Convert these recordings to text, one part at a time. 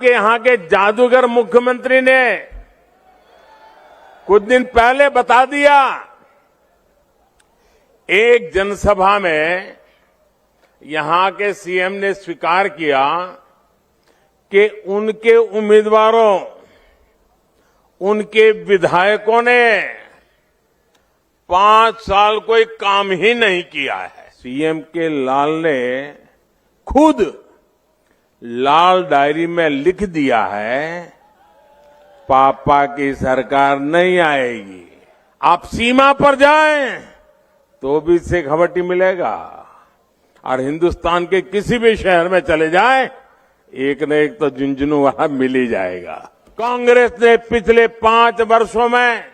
के यहाँ के जादूगर मुख्यमंत्री ने कुछ दिन पहले बता दिया। एक जनसभा में यहां के सीएम ने स्वीकार किया कि उनके उम्मीदवारों, उनके विधायकों ने 5 साल कोई काम ही नहीं किया है। सीएम के लाल ने खुद लाल डायरी में लिख दिया है, पापा की सरकार नहीं आएगी। आप सीमा पर जाएं तो भी शेखावटी मिलेगा और हिंदुस्तान के किसी भी शहर में चले जाएं, एक न एक तो झुंझुनू वाला मिल ही जाएगा। कांग्रेस ने पिछले 5 वर्षों में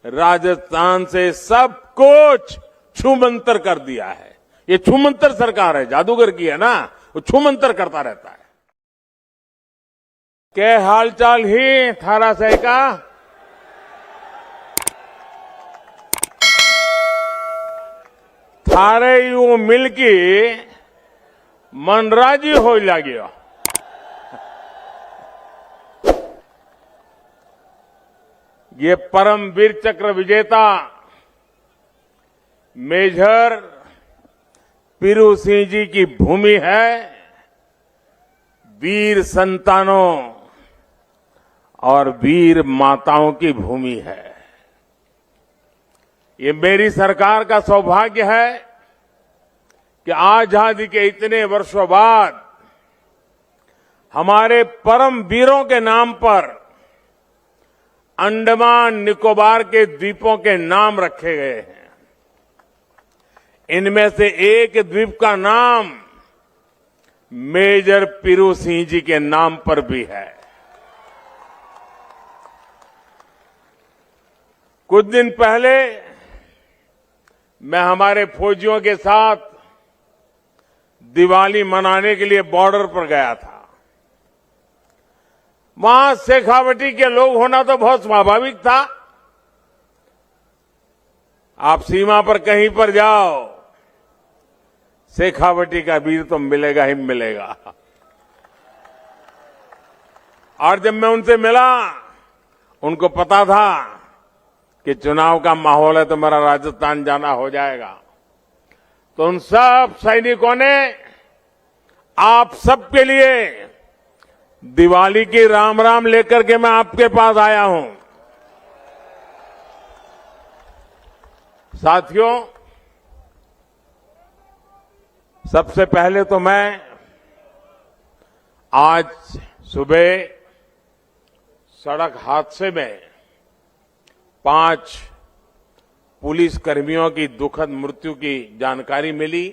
राजस्थान से सब कुछ छूमंतर कर दिया है। ये छूमंतर सरकार है, जादूगर की है ना, वो छूमंतर करता रहता है। के हालचाल ही थारा से का थारे यूं मिलके मनराजी हो लगियो। ये परमवीर चक्र विजेता मेजर पीरू सिंह जी की भूमि है। वीर संतानों और वीर माताओं की भूमि है। ये मेरी सरकार का सौभाग्य है कि आजादी के इतने वर्षों बाद हमारे परम वीरों के नाम पर अंडमान निकोबार के द्वीपों के नाम रखे गए हैं। इनमें से एक द्वीप का नाम मेजर पीरू सिंह जी के नाम पर भी है। कुछ दिन पहले मैं हमारे फौजियों के साथ दिवाली मनाने के लिए बॉर्डर पर गया था। वहां शेखावटी के लोग होना तो बहुत स्वाभाविक था। आप सीमा पर कहीं पर जाओ, शेखावटी का वीर तो मिलेगा ही मिलेगा। और जब मैं उनसे मिला, उनको पता था कि चुनाव का माहौल है तो मेरा राजस्थान जाना हो जाएगा। तो उन सब सैनिकों ने आप सबके लिए दिवाली की राम राम लेकर के मैं आपके पास आया हूं। साथियों, सबसे पहले तो मैं आज सुबह सड़क हादसे में 5 पुलिस कर्मियों की दुखद मृत्यु की जानकारी मिली।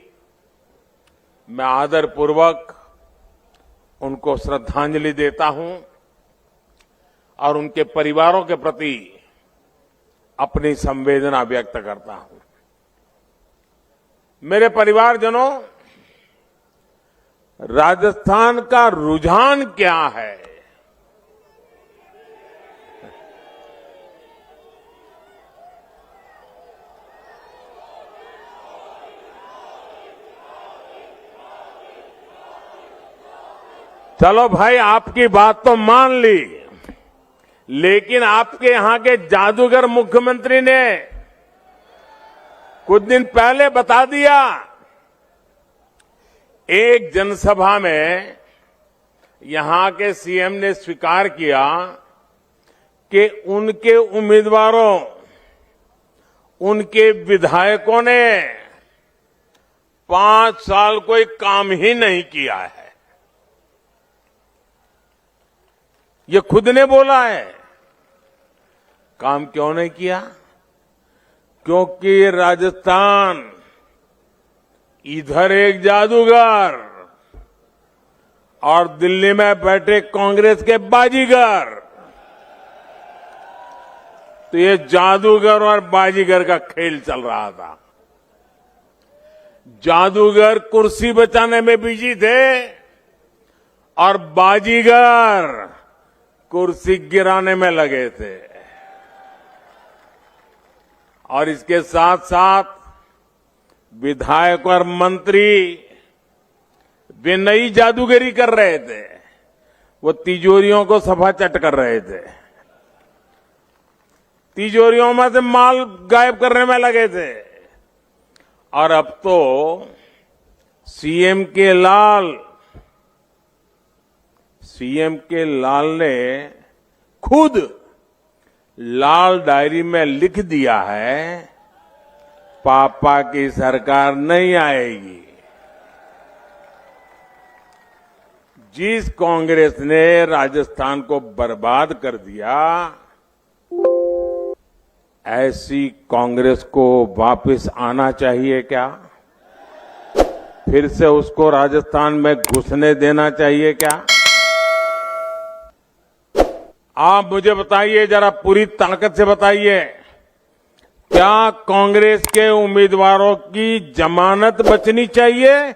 मैं आदरपूर्वक उनको श्रद्धांजलि देता हूं और उनके परिवारों के प्रति अपनी संवेदना व्यक्त करता हूं। मेरे परिवारजनों, राजस्थान का रुझान क्या है? चलो भाई, आपकी बात तो मान ली, लेकिन आपके यहां के जादूगर मुख्यमंत्री ने कुछ दिन पहले बता दिया। एक जनसभा में यहां के सीएम ने स्वीकार किया कि उनके उम्मीदवारों, उनके विधायकों ने 5 साल कोई काम ही नहीं किया है। ये खुद ने बोला है। काम क्यों नहीं किया? क्योंकि राजस्थान इधर एक जादूगर और दिल्ली में बैठे कांग्रेस के बाजीगर। तो ये जादूगर और बाजीगर का खेल चल रहा था। जादूगर कुर्सी बचाने में बिजी थे और बाजीगर कुर्सी गिराने में लगे थे। और इसके साथ साथ विधायक और मंत्री वे नई जादूगरी कर रहे थे। वो तिजोरियों को सफाचट कर रहे थे, तिजोरियों में से माल गायब करने में लगे थे। और अब तो सीएम के लाल ने खुद लाल डायरी में लिख दिया है, पापा की सरकार नहीं आएगी। जिस कांग्रेस ने राजस्थान को बर्बाद कर दिया, ऐसी कांग्रेस को वापस आना चाहिए क्या? फिर से उसको राजस्थान में घुसने देना चाहिए क्या? आप मुझे बताइए, जरा पूरी ताकत से बताइए, क्या कांग्रेस के उम्मीदवारों की जमानत बचनी चाहिए?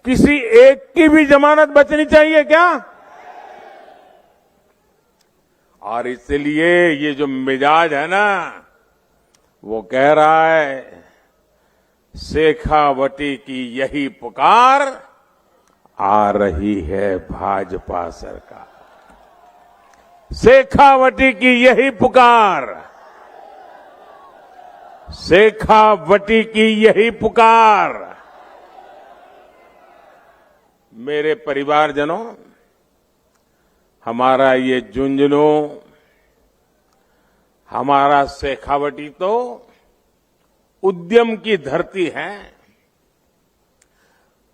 किसी एक की भी जमानत बचनी चाहिए क्या? और इसलिए ये जो मिजाज है ना, वो कह रहा है शेखावटी की यही पुकार, आ रही है भाजपा सरकार। शेखावटी की यही पुकार, शेखावटी की यही पुकार। मेरे परिवारजनों, हमारा ये झुंझुनू, हमारा शेखावटी तो उद्यम की धरती है,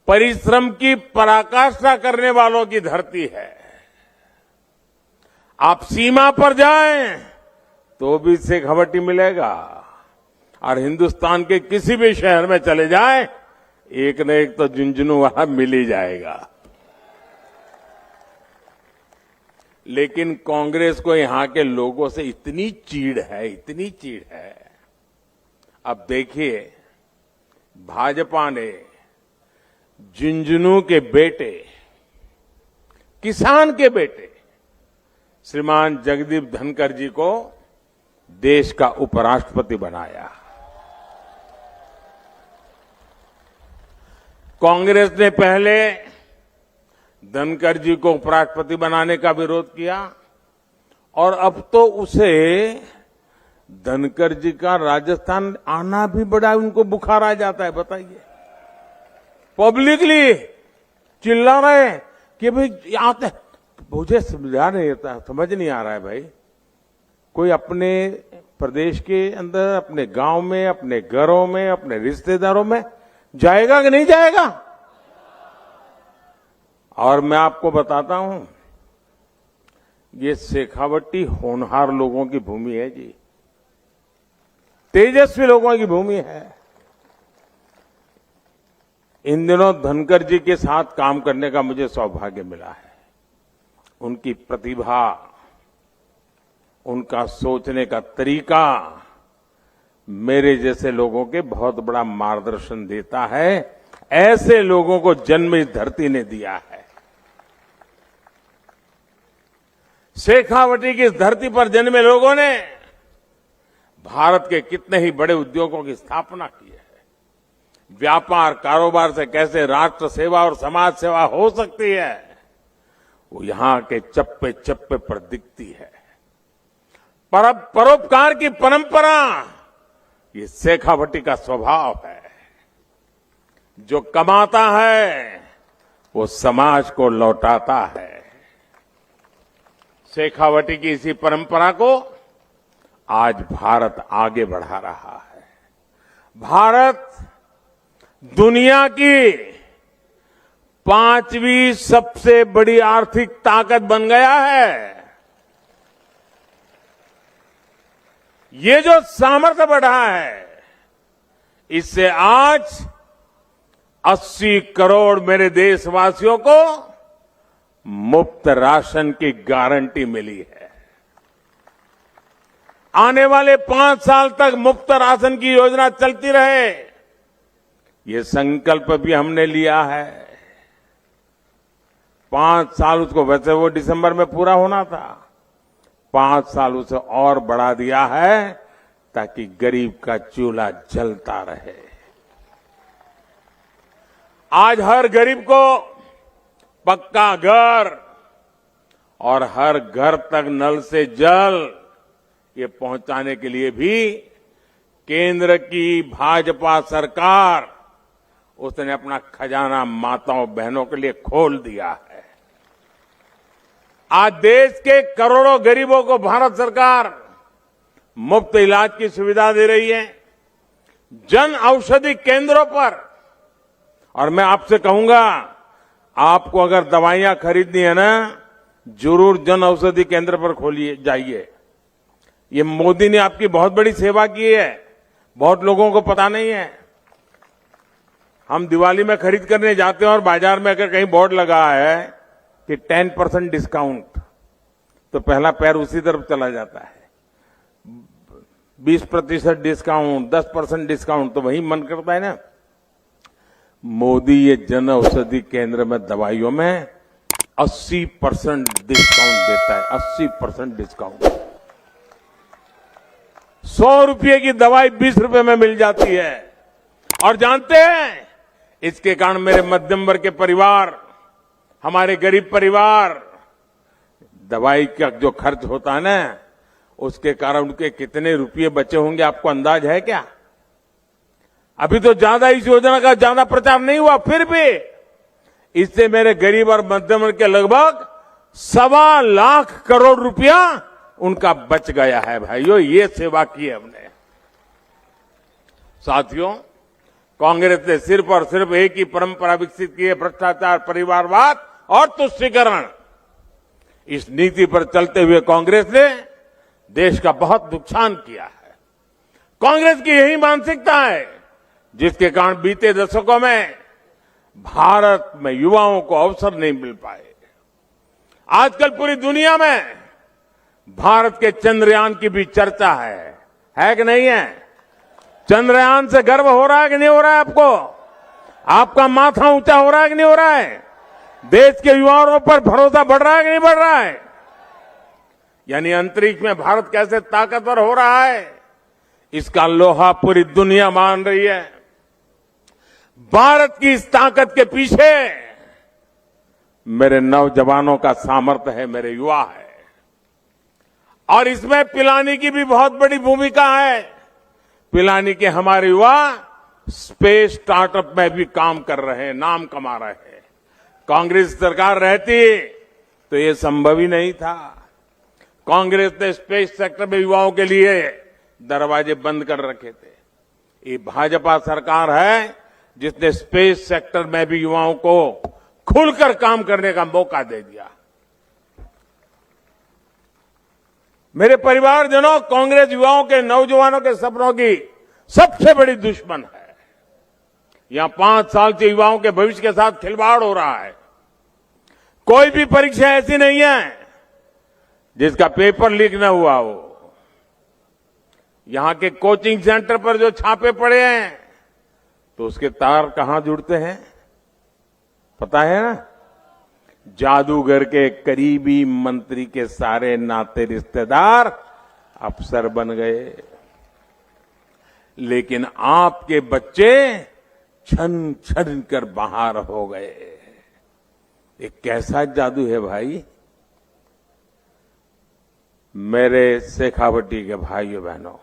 परिश्रम की पराकाष्ठा करने वालों की धरती है। आप सीमा पर जाएं तो भी शेखावटी मिलेगा, और हिंदुस्तान के किसी भी शहर में चले जाएं, एक न एक तो झुंझुनू वहां मिल ही जाएगा। लेकिन कांग्रेस को यहां के लोगों से इतनी चीड़ है। अब देखिए, भाजपा ने झुंझुनू के बेटे, किसान के बेटे श्रीमान जगदीप धनखड़ जी को देश का उपराष्ट्रपति बनाया। कांग्रेस ने पहले धनखड़ जी को उपराष्ट्रपति बनाने का विरोध किया, और अब तो उसे धनखड़ जी का राजस्थान आना भी बड़ा उनको बुखार आ जाता है। बताइए, पब्लिकली चिल्ला रहे कि भाई आते, मुझे समझ नहीं आ रहा है भाई, कोई अपने प्रदेश के अंदर, अपने गांव में, अपने घरों में, अपने रिश्तेदारों में जाएगा कि नहीं जाएगा? और मैं आपको बताता हूं, ये शेखावटी होनहार लोगों की भूमि है जी, तेजस्वी लोगों की भूमि है। इन दिनों धनखड़ जी के साथ काम करने का मुझे सौभाग्य मिला है। उनकी प्रतिभा, उनका सोचने का तरीका मेरे जैसे लोगों के बहुत बड़ा मार्गदर्शन देता है। ऐसे लोगों को जन्म इस धरती ने दिया है। शेखावटी की इस धरती पर जन्मे लोगों ने भारत के कितने ही बड़े उद्योगों की स्थापना की है। व्यापार कारोबार से कैसे राष्ट्र सेवा और समाज सेवा हो सकती है, वो यहां के चप्पे चप्पे पर दिखती है। परोपकार की परंपरा, ये शेखावटी का स्वभाव है। जो कमाता है वो समाज को लौटाता है। शेखावटी की इसी परंपरा को आज भारत आगे बढ़ा रहा है। भारत दुनिया की 5वीं सबसे बड़ी आर्थिक ताकत बन गया है। ये जो सामर्थ्य बढ़ा है, इससे आज 80 करोड़ मेरे देशवासियों को मुफ्त राशन की गारंटी मिली है। आने वाले 5 साल तक मुफ्त राशन की योजना चलती रहे, ये संकल्प भी हमने लिया है। 5 साल, उसको वैसे वो दिसंबर में पूरा होना था, 5 साल उसे और बढ़ा दिया है ताकि गरीब का चूल्हा जलता रहे। आज हर गरीब को पक्का घर और हर घर तक नल से जल ये पहुंचाने के लिए भी केंद्र की भाजपा सरकार उसने अपना खजाना माताओं बहनों के लिए खोल दिया है। आज देश के करोड़ों गरीबों को भारत सरकार मुफ्त इलाज की सुविधा दे रही है जन औषधि केंद्रों पर। और मैं आपसे कहूंगा, आपको अगर दवाइयां खरीदनी है ना, जरूर जन औषधि केंद्र पर खोलिए जाइए। ये मोदी ने आपकी बहुत बड़ी सेवा की है, बहुत लोगों को पता नहीं है। हम दिवाली में खरीद करने जाते हैं और बाजार में अगर कहीं बोर्ड लगा है कि 10% डिस्काउंट, तो पहला पैर उसी तरफ चला जाता है। 20% डिस्काउंट, 10% डिस्काउंट, तो वही मन करता है ना। मोदी ये जन औषधि केंद्र में दवाइयों में 80% डिस्काउंट देता है। 80% डिस्काउंट। 100 रुपये की दवाई 20 रुपये में मिल जाती है। और जानते हैं, इसके कारण मेरे मध्यम वर्ग के परिवार, हमारे गरीब परिवार, दवाई का जो खर्च होता है ना, उसके कारण उनके कितने रुपये बचे होंगे आपको अंदाज है क्या? अभी तो ज्यादा इस योजना का ज्यादा प्रचार नहीं हुआ, फिर भी इससे मेरे गरीब और मध्यम वर्ग के लगभग 1.25 लाख करोड़ रुपया उनका बच गया है। भाइयों, ये सेवा की है हमने। साथियों, कांग्रेस ने सिर्फ और सिर्फ एक ही परंपरा विकसित की है, भ्रष्टाचार, परिवारवाद और तुष्टीकरण। इस नीति पर चलते हुए कांग्रेस ने देश का बहुत नुकसान किया है। कांग्रेस की यही मानसिकता है जिसके कारण बीते दशकों में भारत में युवाओं को अवसर नहीं मिल पाए। आजकल पूरी दुनिया में भारत के चंद्रयान की भी चर्चा है कि नहीं है? चंद्रयान से गर्व हो रहा है कि नहीं हो रहा है आपको? आपका माथा ऊंचा हो रहा है कि नहीं हो रहा है? देश के युवाओं पर भरोसा बढ़ रहा है कि नहीं बढ़ रहा है? यानी अंतरिक्ष में भारत कैसे ताकतवर हो रहा है, इसका लोहा पूरी दुनिया मान रही है। भारत की इस ताकत के पीछे मेरे नौजवानों का सामर्थ्य है, मेरे युवा है। और इसमें पिलानी की भी बहुत बड़ी भूमिका है। पिलानी के हमारे युवा स्पेस स्टार्टअप में भी काम कर रहे हैं, नाम कमा रहे हैं। कांग्रेस सरकार रहती तो ये संभव ही नहीं था। कांग्रेस ने स्पेस सेक्टर में युवाओं के लिए दरवाजे बंद कर रखे थे। ये भाजपा सरकार है जिसने स्पेस सेक्टर में भी युवाओं को खुलकर काम करने का मौका दे दिया। मेरे परिवारजनों, कांग्रेस युवाओं के, नौजवानों के सपनों की सबसे बड़ी दुश्मन है। यहां 5 साल से युवाओं के भविष्य के साथ खिलवाड़ हो रहा है। कोई भी परीक्षा ऐसी नहीं है जिसका पेपर लीक न हुआ हो। यहां के कोचिंग सेंटर पर जो छापे पड़े हैं, तो उसके तार कहां जुड़ते हैं पता है ना? जादूगर के करीबी मंत्री के सारे नाते रिश्तेदार अफसर बन गए। लेकिन आपके बच्चे छन छन कर बाहर हो गए। ये कैसा जादू है भाई? मेरे शेखावटी के भाइयों बहनों,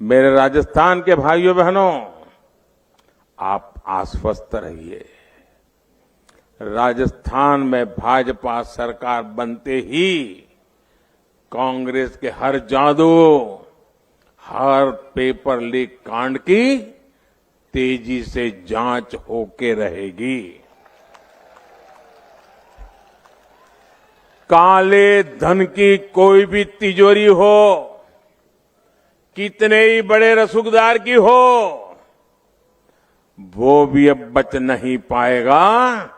मेरे राजस्थान के भाइयों बहनों, आप आश्वस्त रहिए। राजस्थान में भाजपा सरकार बनते ही कांग्रेस के हर जादू, हर पेपर लीक कांड की तेजी से जांच होके रहेगी। काले धन की कोई भी तिजोरी हो, कितने ही बड़े रसूखदार की हो, वो भी अब बच नहीं पाएगा।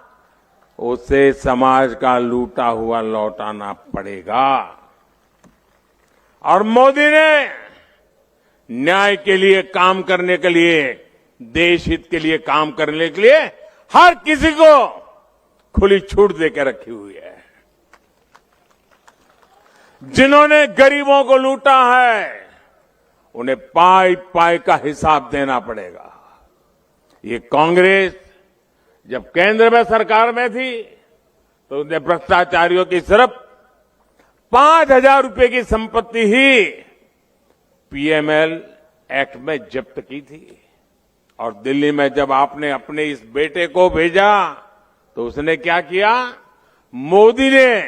उसे समाज का लूटा हुआ लौटाना पड़ेगा। और मोदी ने न्याय के लिए काम करने के लिए, देश हित के लिए काम करने के लिए हर किसी को खुली छूट देकर रखी हुई है। जिन्होंने गरीबों को लूटा है, उन्हें पाई पाई का हिसाब देना पड़ेगा। ये कांग्रेस जब केंद्र में सरकार में थी, तो उन्हें भ्रष्टाचारियों की सिर्फ 5,000 रुपए की संपत्ति ही पीएमएल एक्ट में जब्त की थी। और दिल्ली में जब आपने अपने इस बेटे को भेजा तो उसने क्या किया? मोदी ने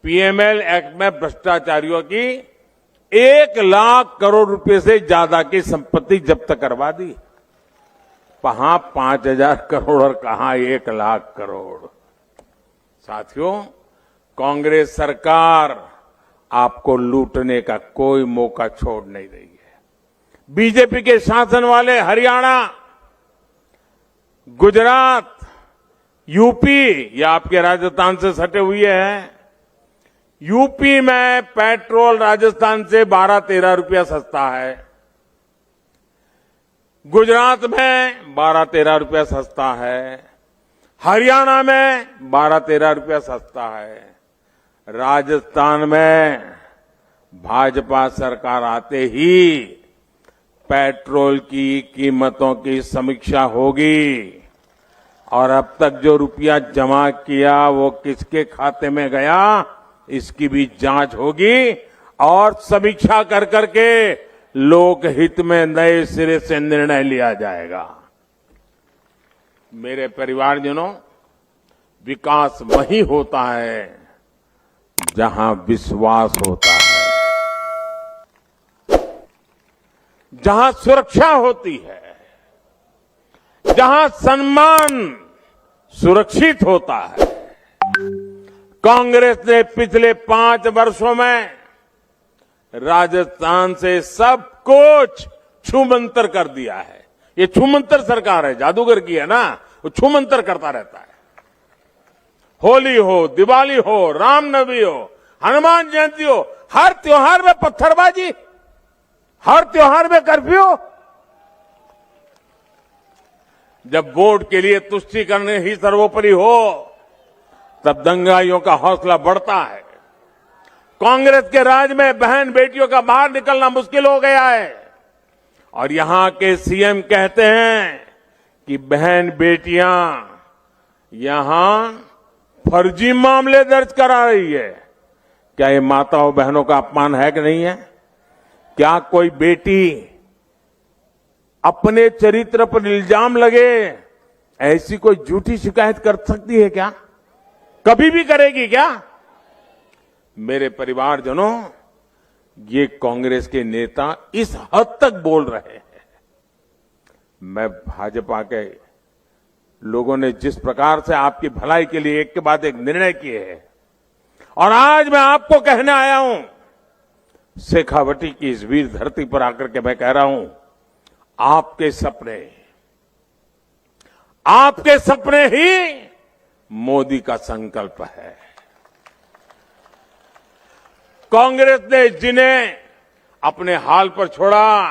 पीएमएल एक्ट में भ्रष्टाचारियों की 1 लाख करोड़ रुपए से ज्यादा की संपत्ति जब्त करवा दी। कहां 5,000 करोड़ और कहां 1 लाख करोड़। साथियों, कांग्रेस सरकार आपको लूटने का कोई मौका छोड़ नहीं रही है। बीजेपी के शासन वाले हरियाणा, गुजरात, यूपी, ये आपके राजस्थान से सटे हुए हैं। यूपी में पेट्रोल राजस्थान से 12-13 रुपया सस्ता है। गुजरात में 12-13 रुपया सस्ता है। हरियाणा में 12-13 रुपया सस्ता है। राजस्थान में भाजपा सरकार आते ही पेट्रोल की कीमतों की समीक्षा होगी और अब तक जो रुपया जमा किया वो किसके खाते में गया इसकी भी जांच होगी और समीक्षा कर करके लोकहित में नए सिरे से निर्णय लिया जाएगा। मेरे परिवारजनों, विकास वही होता है जहां विश्वास होता है, जहां सुरक्षा होती है, जहां सम्मान सुरक्षित होता है। कांग्रेस ने पिछले 5 वर्षों में राजस्थान से सब कुछ छूमंतर कर दिया है। ये छूमंतर सरकार है, जादूगर की है ना, वो छूमंतर करता रहता है। होली हो, दिवाली हो, रामनवमी हो, हनुमान जयंती हो, हर त्योहार में पत्थरबाजी, हर त्योहार में कर्फ्यू। जब वोट के लिए तुष्टि करने ही सर्वोपरि हो तब दंगाइयों का हौसला बढ़ता है। कांग्रेस के राज में बहन बेटियों का बाहर निकलना मुश्किल हो गया है और यहां के सीएम कहते हैं कि बहन बेटियां यहां फर्जी मामले दर्ज करा रही है। क्या ये माताओं बहनों का अपमान है कि नहीं है? क्या कोई बेटी अपने चरित्र पर इल्जाम लगे ऐसी कोई झूठी शिकायत कर सकती है क्या? कभी भी करेगी क्या? मेरे परिवारजनों, ये कांग्रेस के नेता इस हद तक बोल रहे हैं। मैं भाजपा के लोगों ने जिस प्रकार से आपकी भलाई के लिए एक के बाद एक निर्णय किए हैं और आज मैं आपको कहने आया हूं, शेखावटी की इस वीर धरती पर आकर के मैं कह रहा हूं, आपके सपने ही मोदी का संकल्प है। कांग्रेस ने जिन्हें अपने हाल पर छोड़ा,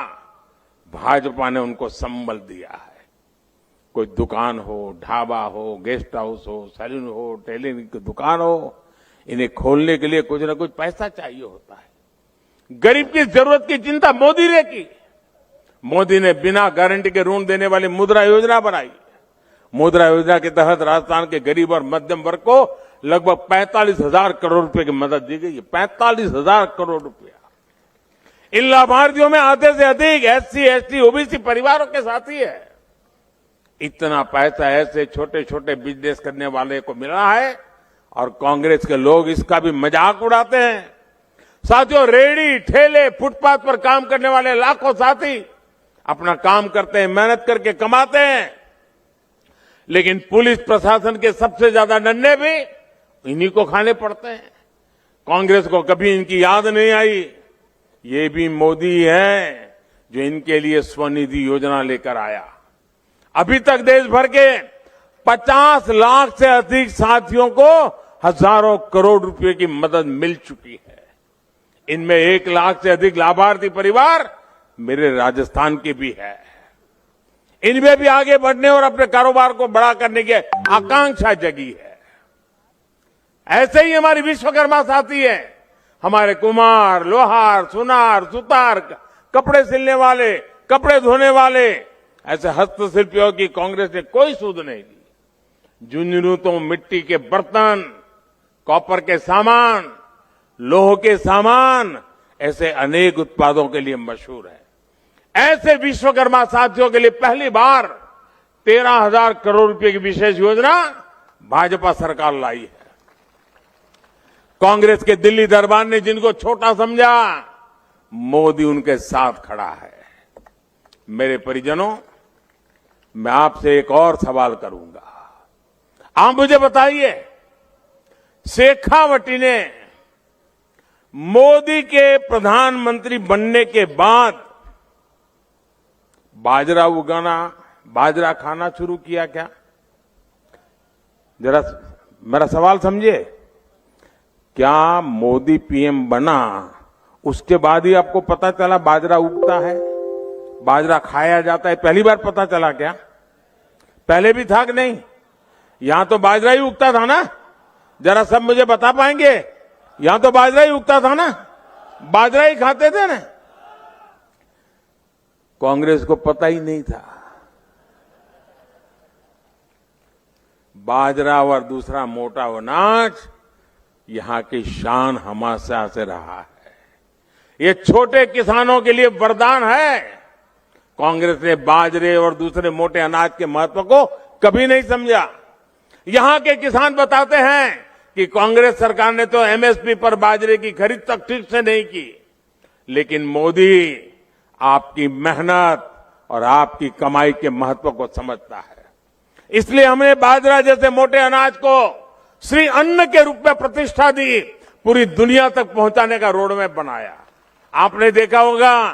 भाजपा ने उनको संबल दिया है। कोई दुकान हो, ढाबा हो, गेस्ट हाउस हो, सैलून हो, टेलरिंग की दुकान हो, इन्हें खोलने के लिए कुछ न कुछ पैसा चाहिए होता है। गरीब की जरूरत की चिंता मोदी ने की। मोदी ने बिना गारंटी के ऋण देने वाली मुद्रा योजना बनाई। मुद्रा योजना के तहत राजस्थान के गरीब और मध्यम वर्ग को लगभग 45,000 करोड़ रुपए की मदद दी गई है। 45,000 करोड़ रुपया। इन लाभार्थियों में आधे से अधिक एससी, एसटी, ओबीसी परिवारों के साथी है। इतना पैसा ऐसे छोटे छोटे बिजनेस करने वाले को मिला है और कांग्रेस के लोग इसका भी मजाक उड़ाते हैं। साथियों, रेहड़ी, ठेले, फुटपाथ पर काम करने वाले लाखों साथी अपना काम करते हैं, मेहनत करके कमाते हैं, लेकिन पुलिस प्रशासन के सबसे ज्यादा डंडे भी इन्हीं को खाने पड़ते हैं। कांग्रेस को कभी इनकी याद नहीं आई। ये भी मोदी है जो इनके लिए स्वनिधि योजना लेकर आया। अभी तक देश भर के 50 लाख से अधिक साथियों को हजारों करोड़ रुपए की मदद मिल चुकी है। इनमें 1 लाख से अधिक लाभार्थी परिवार मेरे राजस्थान के भी है। इनमें भी आगे बढ़ने और अपने कारोबार को बड़ा करने की आकांक्षा जगी है। ऐसे ही हमारी विश्वकर्मा साथी है, हमारे कुम्हार, लोहार, सुनार, सुतार, कपड़े सिलने वाले, कपड़े धोने वाले, ऐसे हस्तशिल्पियों की कांग्रेस ने कोई सूद नहीं ली। झुंझुनू तो मिट्टी के बर्तन, कॉपर के सामान, लोह के सामान, ऐसे अनेक उत्पादों के लिए मशहूर है। ऐसे विश्वकर्मा साथियों के लिए पहली बार 13,000 करोड़ रुपए की विशेष योजना भाजपा सरकार लाई है। कांग्रेस के दिल्ली दरबार ने जिनको छोटा समझा, मोदी उनके साथ खड़ा है। मेरे परिजनों, मैं आपसे एक और सवाल करूंगा। आप मुझे बताइए, शेखावटी ने मोदी के प्रधानमंत्री बनने के बाद बाजरा उगाना, बाजरा खाना शुरू किया क्या? जरा मेरा सवाल समझिए। क्या मोदी पीएम बना उसके बाद ही आपको पता चला बाजरा उगता है, बाजरा खाया जाता है? पहली बार पता चला क्या? पहले भी था कि नहीं? यहां तो बाजरा ही उगता था ना? जरा सब मुझे बता पाएंगे? यहां तो बाजरा ही उगता था ना? बाजरा ही खाते थे ना? कांग्रेस को पता ही नहीं था। बाजरा और दूसरा मोटा अनाज यहां की शान हमेशा से रहा है। ये छोटे किसानों के लिए वरदान है। कांग्रेस ने बाजरे और दूसरे मोटे अनाज के महत्व को कभी नहीं समझा। यहां के किसान बताते हैं कि कांग्रेस सरकार ने तो एमएसपी पर बाजरे की खरीद तक ठीक से नहीं की, लेकिन मोदी आपकी मेहनत और आपकी कमाई के महत्व को समझता है। इसलिए हमने बाजरा जैसे मोटे अनाज को श्री अन्न के रूप में प्रतिष्ठा दी, पूरी दुनिया तक पहुंचाने का रोडमैप बनाया। आपने देखा होगा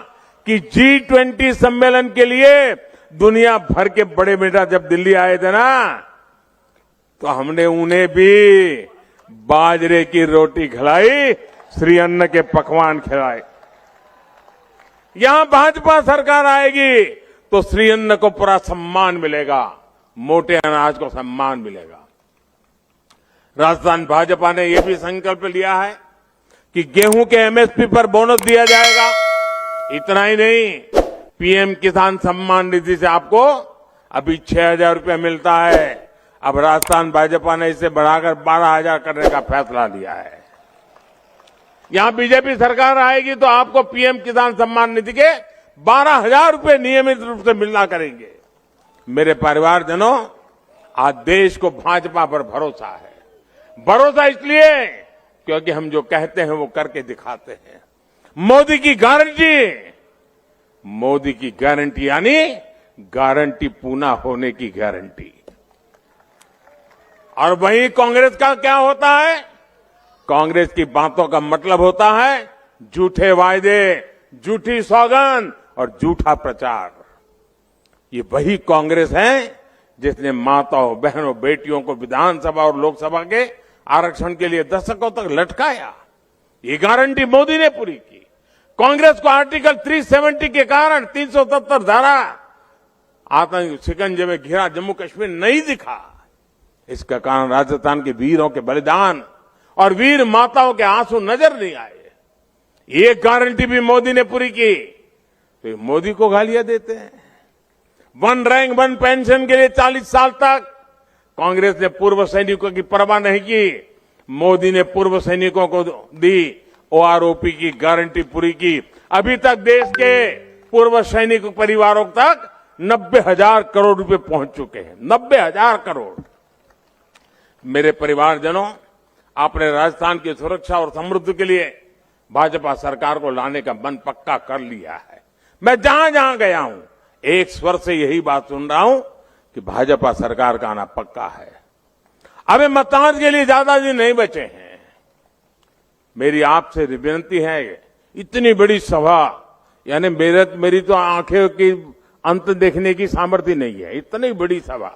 कि G20 सम्मेलन के लिए दुनिया भर के बड़े नेता जब दिल्ली आए थे ना, तो हमने उन्हें भी बाजरे की रोटी खिलाई, श्री अन्न के पकवान खिलाए। यहां भाजपा सरकार आएगी तो श्री अन्न को पूरा सम्मान मिलेगा, मोटे अनाज को सम्मान मिलेगा। राजस्थान भाजपा ने यह भी संकल्प लिया है कि गेहूं के एमएसपी पर बोनस दिया जाएगा। इतना ही नहीं, पीएम किसान सम्मान निधि से आपको अभी 6,000 रुपया मिलता है। अब राजस्थान भाजपा ने इसे बढ़ाकर 12,000 करने का फैसला लिया है। यहां बीजेपी सरकार आएगी तो आपको पीएम किसान सम्मान निधि के 12,000 रुपये नियमित रूप से मिलना करेंगे। मेरे परिवारजनों, आज देश को भाजपा पर भरोसा है। भरोसा इसलिए क्योंकि हम जो कहते हैं वो करके दिखाते हैं। मोदी की गारंटी यानी गारंटी पूरा होने की गारंटी। और वहीं कांग्रेस का क्या होता है? कांग्रेस की बातों का मतलब होता है झूठे वायदे, झूठी सौगंध और झूठा प्रचार। ये वही कांग्रेस है जिसने माताओं, बहनों, बेटियों को विधानसभा और लोकसभा के आरक्षण के लिए दशकों तक लटकाया। ये गारंटी मोदी ने पूरी की। कांग्रेस को आर्टिकल 370 के कारण 370 धारा आतंक शिकंजे में घिरा जम्मू कश्मीर नहीं दिखा। इसका कारण राजस्थान के वीरों के बलिदान और वीर माताओं के आंसू नजर नहीं आए। ये गारंटी भी मोदी ने पूरी की, तो मोदी को गालियां देते हैं। 1 रैंक 1 पेंशन के लिए 40 साल तक कांग्रेस ने पूर्व सैनिकों की परवाह नहीं की। मोदी ने पूर्व सैनिकों को दी ओआरओपी की गारंटी पूरी की। अभी तक देश के पूर्व सैनिक परिवारों तक 90,000 करोड़ रुपए पहुंच चुके हैं। 90,000 करोड़। मेरे परिवारजनों, आपने राजस्थान की सुरक्षा और समृद्धि के लिए भाजपा सरकार को लाने का मन पक्का कर लिया है। मैं जहां जहां गया हूं, एक स्वर से यही बात सुन रहा हूं कि भाजपा सरकार का आना पक्का है। अभी मतदान के लिए ज्यादा दिन नहीं बचे हैं। मेरी आपसे विनती है, इतनी बड़ी सभा, यानी मेरी तो आंखें की अंत देखने की सामर्थ्य नहीं है। इतनी बड़ी सभा,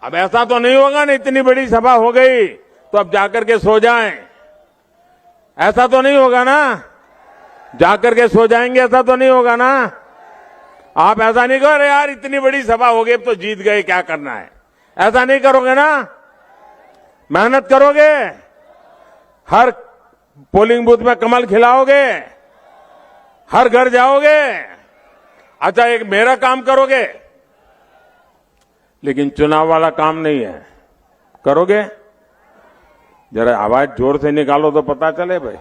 अब ऐसा तो नहीं होगा ना इतनी बड़ी सभा हो गई तो अब जाकर के सो जाएं। ऐसा तो नहीं होगा ना? जाकर के सो जाएंगे, ऐसा तो नहीं होगा ना? आप ऐसा नहीं करो, यार इतनी बड़ी सभा हो गई अब तो जीत गए, क्या करना है? ऐसा नहीं करोगे ना? मेहनत करोगे, हर पोलिंग बूथ में कमल खिलाओगे, हर घर जाओगे। अच्छा, एक मेरा काम करोगे, लेकिन चुनाव वाला काम नहीं है। करोगे? जरा आवाज जोर से निकालो तो पता चले भाई।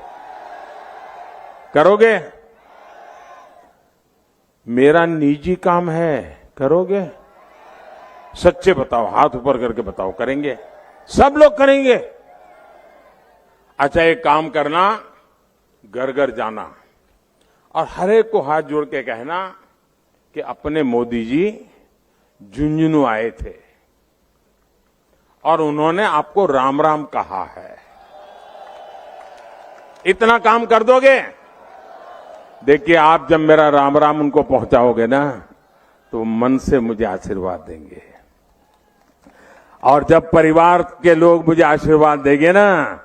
करोगे? मेरा निजी काम है, करोगे? सच्चे बताओ, हाथ ऊपर करके बताओ, करेंगे? सब लोग करेंगे। अच्छा, एक काम करना, घर घर जाना और हर एक को हाथ जोड़ के कहना कि अपने मोदी जी झुंझुनू आए थे और उन्होंने आपको राम राम कहा है। इतना काम कर दोगे? देखिए, आप जब मेरा राम राम उनको पहुंचाओगे ना, तो मन से मुझे आशीर्वाद देंगे। और जब परिवार के लोग मुझे आशीर्वाद देंगे ना,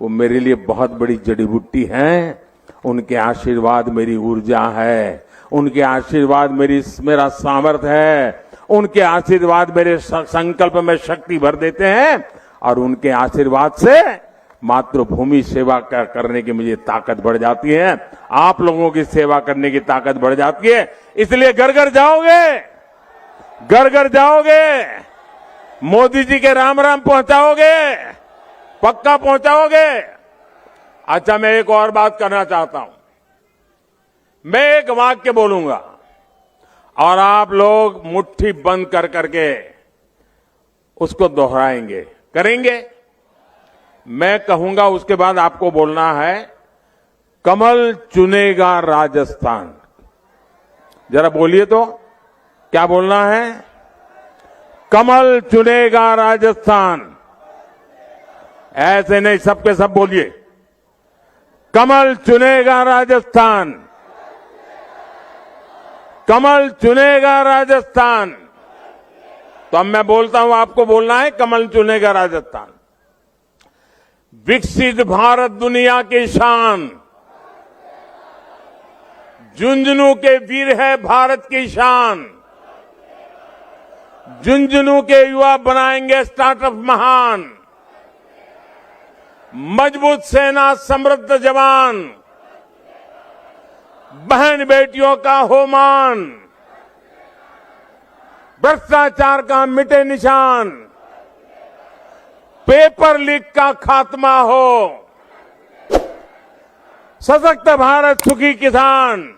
वो मेरे लिए बहुत बड़ी जड़ी बूटी है। उनके आशीर्वाद मेरी ऊर्जा है, उनके आशीर्वाद मेरा सामर्थ्य है, उनके आशीर्वाद मेरे संकल्प में शक्ति भर देते हैं और उनके आशीर्वाद से मातृभूमि सेवा करने की मुझे ताकत बढ़ जाती है, आप लोगों की सेवा करने की ताकत बढ़ जाती है। इसलिए घर घर जाओगे, घर घर जाओगे, मोदी जी के राम राम पहुंचाओगे, पक्का पहुंचाओगे। अच्छा, मैं एक और बात करना चाहता हूं। मैं एक वाक्य बोलूंगा और आप लोग मुट्ठी बंद कर करके उसको दोहराएंगे, करेंगे? मैं कहूंगा, उसके बाद आपको बोलना है, कमल चुनेगा राजस्थान। जरा बोलिए तो, क्या बोलना है? कमल चुनेगा राजस्थान। ऐसे नहीं, सबके सब बोलिए, कमल चुनेगा राजस्थान, कमल चुनेगा राजस्थान। तो अब मैं बोलता हूं, आपको बोलना है, कमल चुनेगा राजस्थान। विकसित भारत दुनिया की शान, झुंझुनू के वीर है भारत की शान, झुंझुनू के युवा बनाएंगे स्टार्टअप महान, मजबूत सेना समृद्ध जवान, बहन बेटियों का हो मान, भ्रष्टाचार का मिटे निशान, पेपर लीक का खात्मा हो, सशक्त भारत सुखी किसान,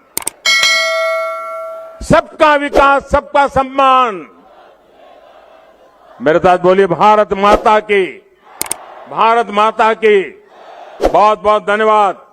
सबका विकास सबका सम्मान। मेरे साथ बोलिए, भारत माता की, भारत माता की। बहुत बहुत धन्यवाद।